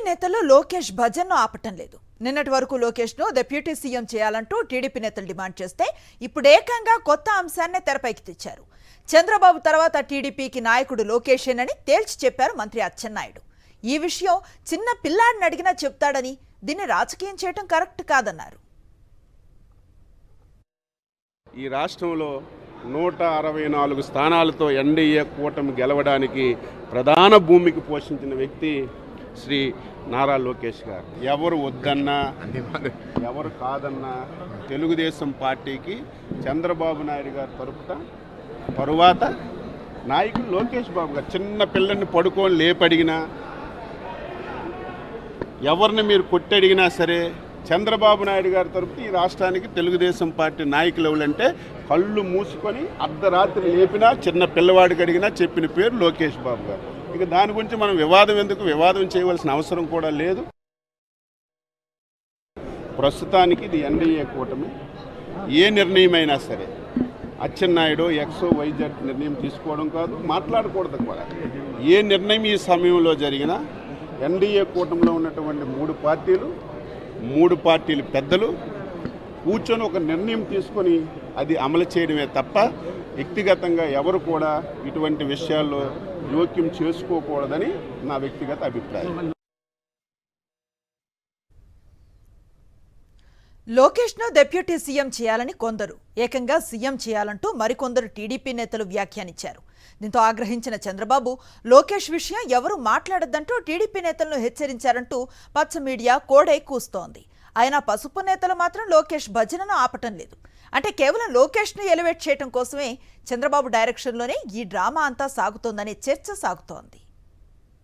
నేతలు లోకేష్ భజన్ను ఆపటం లేదు. నిన్నటి వరకు లోకేష్ను డిప్యూటీ సీఎం చేయాలంటూ టీడీపీ నేతలు డిమాండ్ చేస్తే ఇప్పుడు ఏకంగా కొత్త అంశాన్ని తెరపైకి తెచ్చారు. చంద్రబాబు తర్వాత టీడీపీకి నాయకుడు లోకేషేనని తేల్చి చెప్పారు మంత్రి అచ్చెన్నాయుడు. ఈ విషయం చిన్న పిల్లాడిని అడిగినా చెప్తాడని, దీన్ని రాజకీయం చేయటం కరెక్ట్ కాదన్నారు. ఈ రాష్ట్రంలో 164 స్థానాలతో ఎన్డీఏ కూటమి గెలవడానికి ప్రధాన భూమికి పోషించిన వ్యక్తి శ్రీ నారా లోకేష్ గారు. ఎవరు వద్దన్నా ఎవరు కాదన్నా తెలుగుదేశం పార్టీకి చంద్రబాబు నాయుడు గారు తరువాత నాయకుడు లోకేష్ బాబు గారు. చిన్న పిల్లల్ని పడుకొని లేపడిగినా, ఎవరిని మీరు కొట్టడిగినా సరే చంద్రబాబు నాయుడు గారి తరపున ఈ రాష్ట్రానికి తెలుగుదేశం పార్టీ నాయకులు ఎవరంటే కళ్ళు మూసుకొని అర్ధరాత్రి లేపినా చిన్న పిల్లవాడికి అడిగినా చెప్పిన పేరు లోకేష్ బాబు గారు. ఇక దాని గురించి మనం వివాదం చేయవలసిన అవసరం కూడా లేదు. ప్రస్తుతానికి ఇది ఎన్డీఏ కూటమి. ఏ నిర్ణయమైనా సరే అచ్చెన్నాయుడు ఎక్సో వైజెడ్ నిర్ణయం తీసుకోవడం కాదు, మాట్లాడకూడదు కూడా. ఏ నిర్ణయం ఈ సమయంలో జరిగినా ఎన్డీఏ కూటమిలో ఉన్నటువంటి మూడు పార్టీలు పెద్దలు కూర్చొని ఒక నిర్ణయం తీసుకొని అది అమలు చేయడమే తప్ప వ్యక్తిగతంగా ఎవరు కూడా ఇటువంటి విషయాల్లో జోక్యం చేసుకోకూడదని నా వ్యక్తిగత అభిప్రాయం. లోకేష్ను డిప్యూటీ సీఎం చేయాలని కొందరు, ఏకంగా సీఎం చేయాలంటూ మరికొందరు టీడీపీ నేతలు వ్యాఖ్యానించారు. దీంతో ఆగ్రహించిన చంద్రబాబు లోకేష్ విషయం ఎవరు మాట్లాడొద్దంటూ టీడీపీ నేతలను హెచ్చరించారంటూ పచ్చ మీడియా కోడై కూస్తోంది. అయినా పసుపు నేతలు మాత్రం లోకేష్ భజనను ఆపటం లేదు. అంటే కేవలం లోకేష్ను ఎలివేట్ చేయడం కోసమే చంద్రబాబు డైరెక్షన్లోనే ఈ డ్రామా అంతా సాగుతోందనే చర్చ సాగుతోంది.